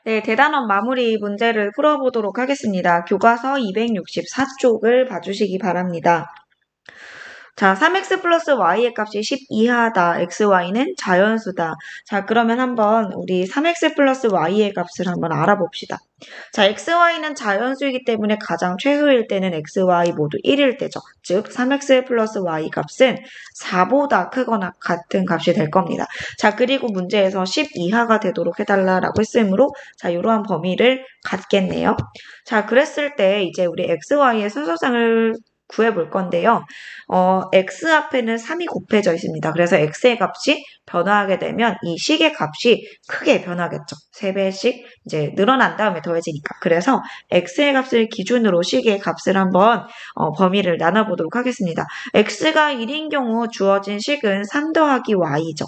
네, 대단원 마무리 문제를 풀어보도록 하겠습니다. 교과서 264쪽을 봐주시기 바랍니다. 자, 3x 플러스 y의 값이 10 이하다. xy는 자연수다. 자, 그러면 한번 우리 3x 플러스 y의 값을 한번 알아봅시다. 자, xy는 자연수이기 때문에 가장 최소일 때는 xy 모두 1일 때죠. 즉, 3x 플러스 y 값은 4보다 크거나 같은 값이 될 겁니다. 자, 그리고 문제에서 10 이하가 되도록 해달라고 했으므로 자, 이러한 범위를 갖겠네요. 자, 그랬을 때 이제 우리 xy의 순서상을 구해볼 건데요. x 앞에는 3이 곱해져 있습니다. 그래서 x의 값이 변화하게 되면 이 식의 값이 크게 변하겠죠. 3배씩 이제 늘어난 다음에 더해지니까. 그래서 x의 값을 기준으로 식의 값을 한번 범위를 나눠보도록 하겠습니다. x가 1인 경우 주어진 식은 3 더하기 y죠.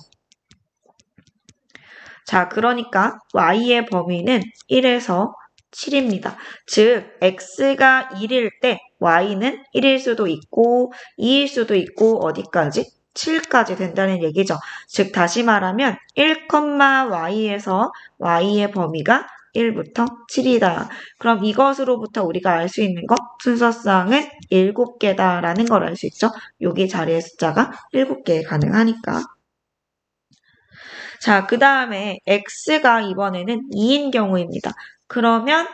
자, 그러니까 y의 범위는 1에서 7입니다. 즉, x가 1일 때 y는 1일 수도 있고 2일 수도 있고 어디까지? 7까지 된다는 얘기죠. 즉, 다시 말하면 1,y에서 y의 범위가 1부터 7이다. 그럼 이것으로부터 우리가 알 수 있는 것, 순서상은 7개다라는 걸 알 수 있죠. 여기 자리의 숫자가 7개 가능하니까. 자, 그 다음에 x가 이번에는 2인 경우입니다. 그러면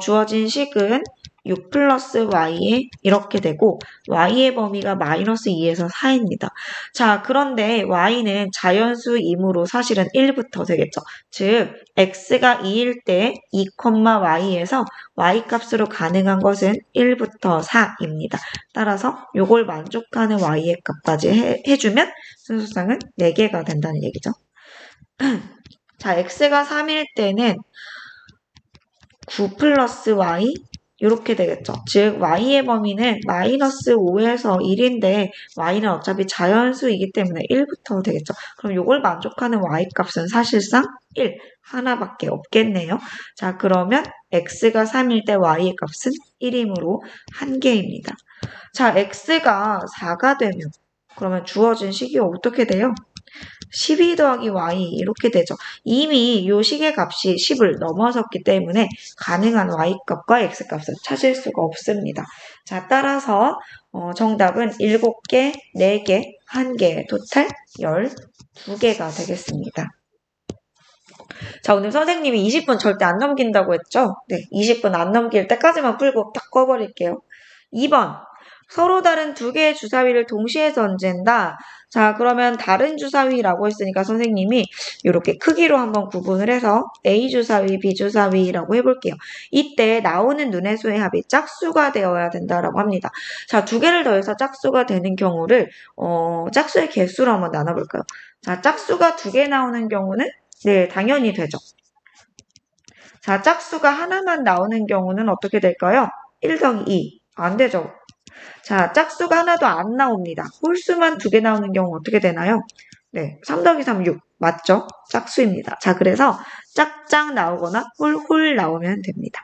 주어진 식은 6 플러스 y에 이렇게 되고 y의 범위가 마이너스 2에서 4입니다. 자, 그런데 y는 자연수이므로 사실은 1부터 되겠죠. 즉, x가 2일 때 2,y에서 y 값으로 가능한 것은 1부터 4입니다. 따라서 이걸 만족하는 y의 값까지 해주면 순서상은 4개가 된다는 얘기죠. 자, x가 3일 때는 9 플러스 y 이렇게 되겠죠. 즉 y의 범위는 마이너스 5에서 1인데 y는 어차피 자연수이기 때문에 1부터 되겠죠. 그럼 이걸 만족하는 y 값은 사실상 1 하나밖에 없겠네요. 자, 그러면 x가 3일 때 y의 값은 1이므로 1개입니다. 자, x가 4가 되면 그러면 주어진 식이 어떻게 돼요? 12 더하기 y 이렇게 되죠. 이미 이 식의 값이 10을 넘어섰기 때문에 가능한 y값과 x값을 찾을 수가 없습니다. 자, 따라서 정답은 7개, 4개, 1개, 토탈 12개가 되겠습니다. 자, 오늘 선생님이 20분 절대 안 넘긴다고 했죠? 네, 20분 안 넘길 때까지만 풀고 딱 꺼버릴게요. 2번. 서로 다른 두 개의 주사위를 동시에 던진다. 자, 그러면 다른 주사위라고 했으니까 선생님이 이렇게 크기로 한번 구분을 해서 A 주사위, B 주사위라고 해볼게요. 이때 나오는 눈의 수의 합이 짝수가 되어야 된다라고 합니다. 자, 두 개를 더해서 짝수가 되는 경우를 짝수의 개수로 한번 나눠볼까요? 자, 짝수가 2개 나오는 경우는 네, 당연히 되죠. 자, 짝수가 하나만 나오는 경우는 어떻게 될까요? 1 더하기 2. 안 되죠. 자, 짝수가 하나도 안 나옵니다. 홀수만 2개 나오는 경우 어떻게 되나요? 네, 3 더하기 3, 6. 맞죠? 짝수입니다. 자, 그래서 짝짝 나오거나 홀홀 나오면 됩니다.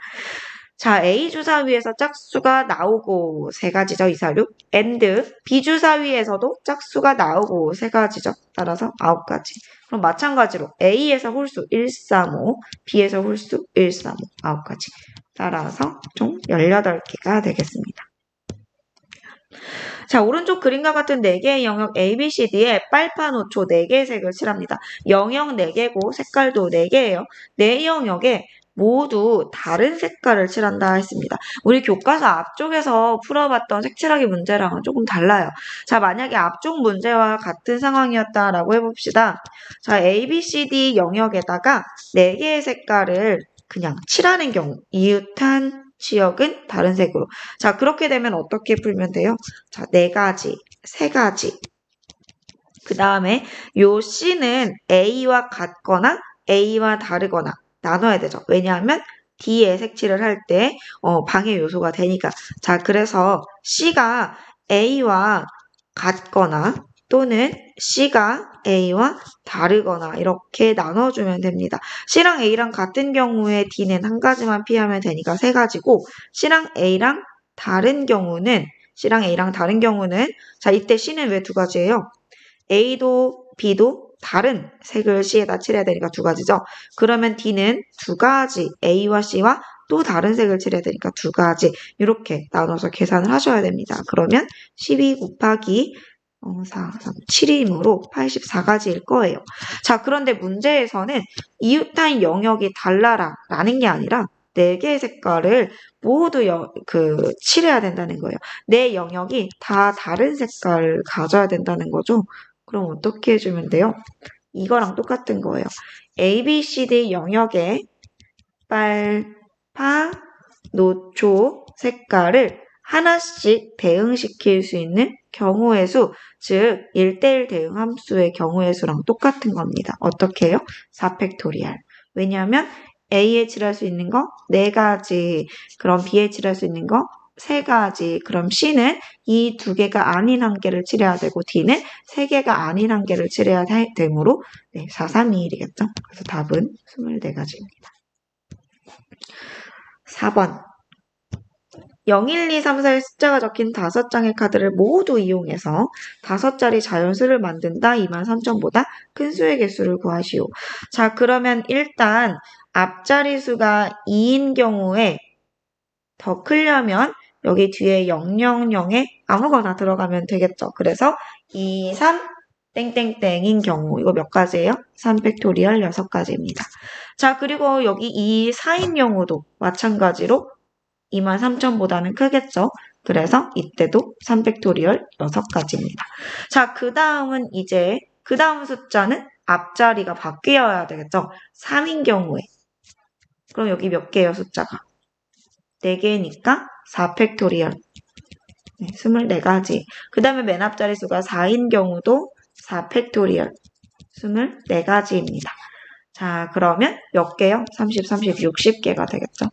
자, A 주사위에서 짝수가 나오고 3가지죠. 2, 4, 6. and B 주사위에서도 짝수가 나오고 3가지죠. 따라서 9가지. 그럼 마찬가지로 A에서 홀수 1, 3, 5, B에서 홀수 1, 3, 5, 9가지. 따라서 총 18개가 되겠습니다. 자, 오른쪽 그림과 같은 4개의 영역 A, B, C, D에 빨판 5초 4개의 색을 칠합니다. 영역 4개고 색깔도 4개예요. 4영역에 모두 다른 색깔을 칠한다 했습니다. 우리 교과서 앞쪽에서 풀어봤던 색칠하기 문제랑은 조금 달라요. 자, 만약에 앞쪽 문제와 같은 상황이었다라고 해봅시다. 자, A, B, C, D 영역에다가 4개의 색깔을 그냥 칠하는 경우 이웃한 지역은 다른 색으로. 자, 그렇게 되면 어떻게 풀면 돼요? 자, 4가지, 3가지. 그 다음에 요 C는 A와 같거나 A와 다르거나 나눠야 되죠. 왜냐하면 D에 색칠을 할 때 방해 요소가 되니까. 자, 그래서 C가 A와 같거나 또는 C가 A와 다르거나 이렇게 나눠주면 됩니다. C랑 A랑 같은 경우에 D는 한 가지만 피하면 되니까 3가지고 C랑 A랑 다른 경우는 자, 이때 C는 왜 2가지예요? A도 B도 다른 색을 C에다 칠해야 되니까 두 가지죠. 그러면 D는 두 가지, A와 C와 또 다른 색을 칠해야 되니까 두 가지 이렇게 나눠서 계산을 하셔야 됩니다. 그러면 12 곱하기 7이므로 84가지일 거예요. 자, 그런데 문제에서는 이웃한 영역이 달라라 라는 게 아니라 4개의 색깔을 모두 칠해야 된다는 거예요. 내 영역이 다 다른 색깔을 가져야 된다는 거죠. 그럼 어떻게 해주면 돼요? 이거랑 똑같은 거예요. A, B, C, D 영역에 빨파, 노초 색깔을 하나씩 대응시킬 수 있는 경우의 수, 즉 1대1 대응 함수의 경우의 수랑 똑같은 겁니다. 어떻게 해요? 4팩토리얼. 왜냐하면 A에 칠할 수 있는 거 4가지, 그럼 B에 칠할 수 있는 거 3가지, 그럼 C는 이 2개가 아닌 한 개를 칠해야 되고 D는 3개가 아닌 한 개를 칠해야 되므로 4321이겠죠? 그래서 답은 24가지입니다. 4번 0, 1, 2, 3, 4의 숫자가 적힌 5장의 카드를 모두 이용해서 5자리 자연수를 만든다. 23,000보다 큰 수의 개수를 구하시오. 자, 그러면 일단 앞자리 수가 2인 경우에 더 크려면 여기 뒤에 000에 아무거나 들어가면 되겠죠. 그래서 2, 3, 땡땡땡인 경우 이거 몇 가지예요? 3팩토리얼 6가지입니다. 자, 그리고 여기 2, 4인 경우도 마찬가지로 23,000보다는 크겠죠. 그래서 이때도 3팩토리얼 6가지입니다. 자, 그 다음은 이제 그 다음 숫자는 앞자리가 바뀌어야 되겠죠. 3인 경우에. 그럼 여기 몇 개예요, 숫자가? 4개니까 4팩토리얼. 24가지. 그 다음에 맨 앞자리 수가 4인 경우도 4팩토리얼. 24가지입니다. 자, 그러면 몇 개요? 30, 60개가 되겠죠.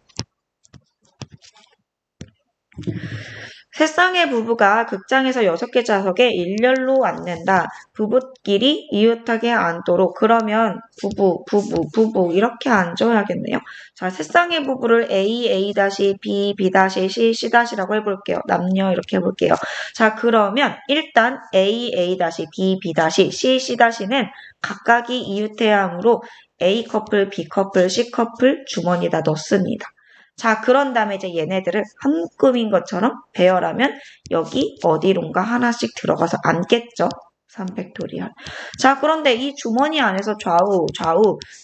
세 쌍의 부부가 극장에서 6개 좌석에 일렬로 앉는다. 부부끼리 이웃하게 앉도록. 그러면 부부 이렇게 앉아야겠네요. 자, 세 쌍의 부부를 A, A-B, B-C, C-라고 해볼게요. 남녀 이렇게 해볼게요. 자, 그러면 일단 A, A-B, B-C, C-는 각각이 이웃해야 하므로 A 커플, B 커플, C 커플 주머니에다 넣습니다. 자, 그런 다음에 이제 얘네들을 한組인 것처럼 배열하면 여기 어디론가 하나씩 들어가서 앉겠죠. 3팩토리얼. 자, 그런데 이 주머니 안에서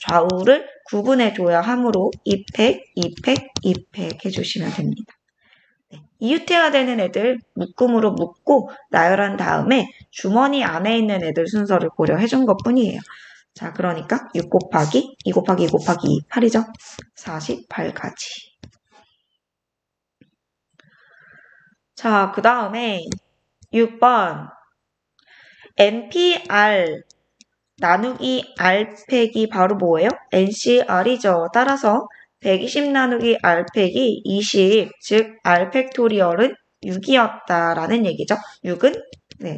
좌우를 구분해줘야 하므로 2팩, 2팩, 2팩 해주시면 됩니다. 네, 이웃해야 되는 애들 묶음으로 묶고 나열한 다음에 주머니 안에 있는 애들 순서를 고려해준 것뿐이에요. 자, 그러니까 6 곱하기 2 곱하기 2 곱하기 2, 8이죠. 48가지. 자, 그 다음에 6번 NPR 나누기 R 팩이 바로 뭐예요? NCR이죠. 따라서 120 나누기 R 팩이 20, 즉 R 팩토리얼은 6이었다라는 얘기죠. 6은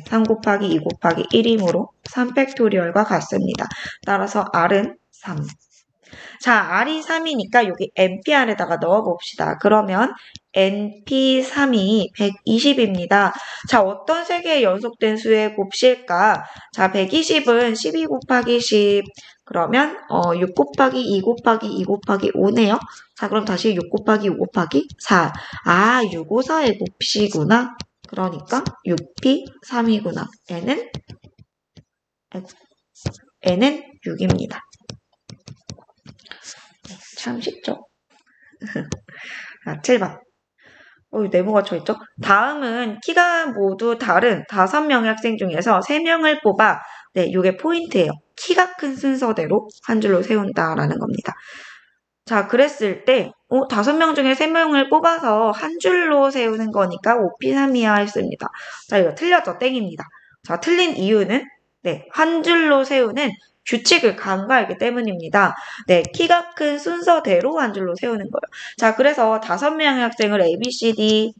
3 곱하기 2 곱하기 1이므로 3 팩토리얼과 같습니다. 따라서 R은 3. 자, R이 3이니까 여기 NPR에다가 넣어봅시다. 그러면 NP3이 120입니다. 자, 어떤 세 개의 연속된 수의 곱실까? 자, 120은 12 곱하기 10. 그러면 6 곱하기 2 곱하기 2 곱하기 5네요. 자, 그럼 다시 6 곱하기 5 곱하기 4. 아, 6, 5, 4의 곱이구나. 그러니까 6P3이구나. N은 6입니다. 참 쉽죠? 자, 7번. 네모가 쳐있죠? 다음은 키가 모두 다른 5명의 학생 중에서 3명을 뽑아, 이게 포인트예요. 키가 큰 순서대로 한 줄로 세운다라는 겁니다. 자, 그랬을 때 5명 중에 3명을 뽑아서 한 줄로 세우는 거니까 5P3이야 했습니다. 자, 이거 틀렸죠? 땡입니다. 자, 틀린 이유는 한 줄로 세우는 규칙을 간과하기 때문입니다. 키가 큰 순서대로 한 줄로 세우는 거예요. 자, 그래서 5명의 학생을 A, B, C, D,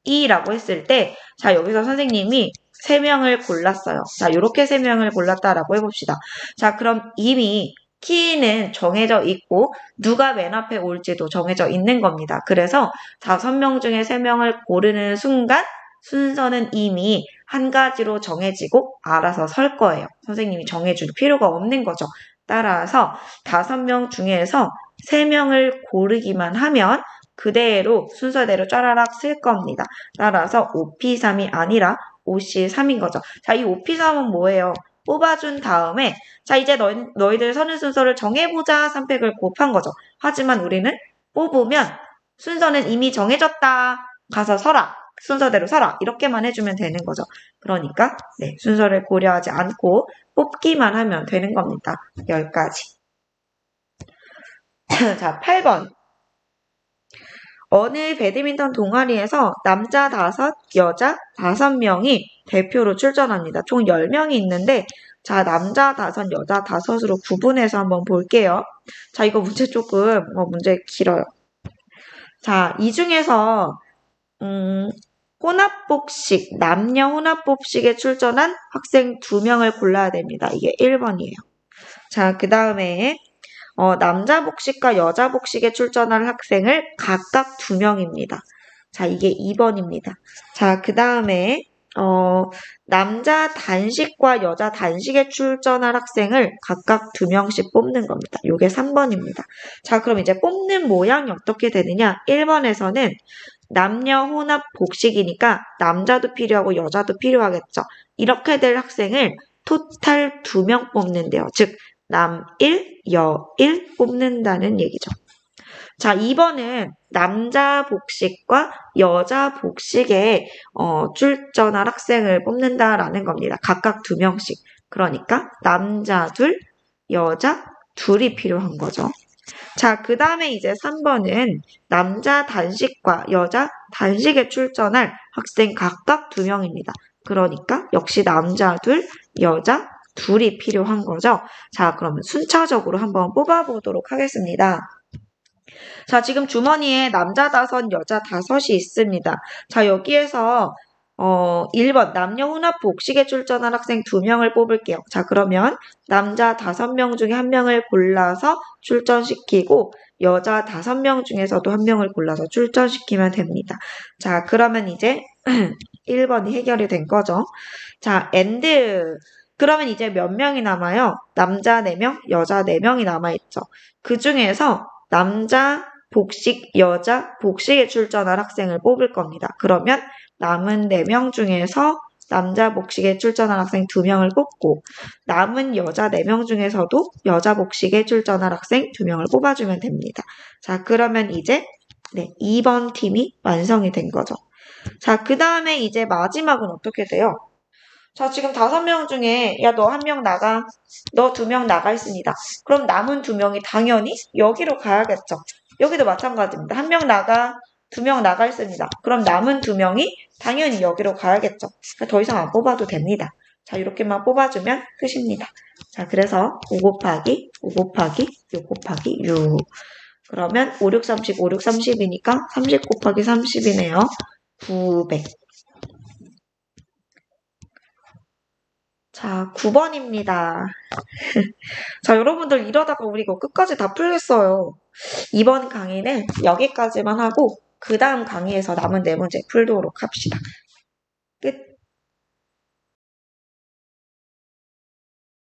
E라고 했을 때, 자, 여기서 선생님이 3명을 골랐어요. 자, 이렇게 3명을 골랐다라고 해봅시다. 자, 그럼 이미 키는 정해져 있고, 누가 맨 앞에 올지도 정해져 있는 겁니다. 그래서 5명 중에 3명을 고르는 순간, 순서는 이미 한 가지로 정해지고 알아서 설 거예요. 선생님이 정해줄 필요가 없는 거죠. 따라서 5명 중에서 3명을 고르기만 하면 그대로 순서대로 쫘라락 쓸 겁니다. 따라서 5P3이 아니라 5C3인 거죠. 자, 이 5P3은 뭐예요? 뽑아준 다음에 자, 이제 너희들 서는 순서를 정해보자 3팩을 곱한 거죠. 하지만 우리는 뽑으면 순서는 이미 정해졌다. 가서 서라. 순서대로 서라. 이렇게만 해주면 되는 거죠. 그러니까 네, 순서를 고려하지 않고 뽑기만 하면 되는 겁니다. 10가지. 자, 8번. 어느 배드민턴 동아리에서 남자 5, 여자 5명이 대표로 출전합니다. 총 10명이 있는데 자, 남자 5, 여자 5으로 구분해서 한번 볼게요. 자, 이거 문제 조금 문제 길어요. 자, 이 중에서 혼합복식, 남녀 혼합복식에 출전한 학생 2명을 골라야 됩니다. 이게 1번이에요. 자, 그 다음에 남자 복식과 여자 복식에 출전할 학생을 각각 2명입니다. 자, 이게 2번입니다. 자, 그 다음에 남자 단식과 여자 단식에 출전할 학생을 각각 2명씩 뽑는 겁니다. 이게 3번입니다. 자, 그럼 이제 뽑는 모양이 어떻게 되느냐? 1번에서는 남녀 혼합 복식이니까 남자도 필요하고 여자도 필요하겠죠. 이렇게 될 학생을 토탈 2명 뽑는데요. 즉 남 1, 여 1 뽑는다는 얘기죠. 자, 2번은 남자 복식과 여자 복식에 출전할 학생을 뽑는다라는 겁니다. 각각 2명씩. 그러니까 남자 2, 여자 2이 필요한 거죠. 자, 그 다음에 이제 3번은 남자 단식과 여자 단식에 출전할 학생 각각 2명입니다. 그러니까 역시 남자 2, 여자 2이 필요한 거죠. 자, 그러면 순차적으로 한번 뽑아보도록 하겠습니다. 자, 지금 주머니에 남자 5, 여자 5이 있습니다. 자, 여기에서 1번 남녀 혼합 복식에 출전한 학생 2명을 뽑을게요. 자, 그러면 남자 5명 중에 1명을 골라서 출전시키고 여자 5명 중에서도 1명을 골라서 출전시키면 됩니다. 자, 그러면 이제 1번이 해결이 된 거죠. 자, 그러면 이제 몇 명이 남아요? 남자 4명, 여자 4명이 남아있죠. 그 중에서 남자 복식, 여자 복식에 출전할 학생을 뽑을 겁니다. 그러면 남은 4명 중에서 남자 복식에 출전할 학생 2명을 뽑고 남은 여자 4명 중에서도 여자 복식에 출전할 학생 2명을 뽑아주면 됩니다. 자, 그러면 이제 2번 팀이 완성이 된 거죠. 자, 그 다음에 이제 마지막은 어떻게 돼요? 자, 지금 5명 중에 야, 너 1명 나가, 너 2명 나가 있습니다. 그럼 남은 2명이 당연히 여기로 가야겠죠. 여기도 마찬가지입니다. 1명 나가, 2명 나가 있습니다. 그럼 남은 2명이 당연히 여기로 가야겠죠. 더 이상 안 뽑아도 됩니다. 자, 이렇게만 뽑아주면 끝입니다. 자, 그래서 5 곱하기 5 곱하기 6 곱하기 6. 그러면 5, 6, 30, 5, 6, 30이니까 30 곱하기 30이네요. 900. 자, 9번입니다. 자, 여러분들 이러다가 우리 이거 끝까지 다 풀겠어요. 이번 강의는 여기까지만 하고 그 다음 강의에서 남은 4문제 풀도록 합시다.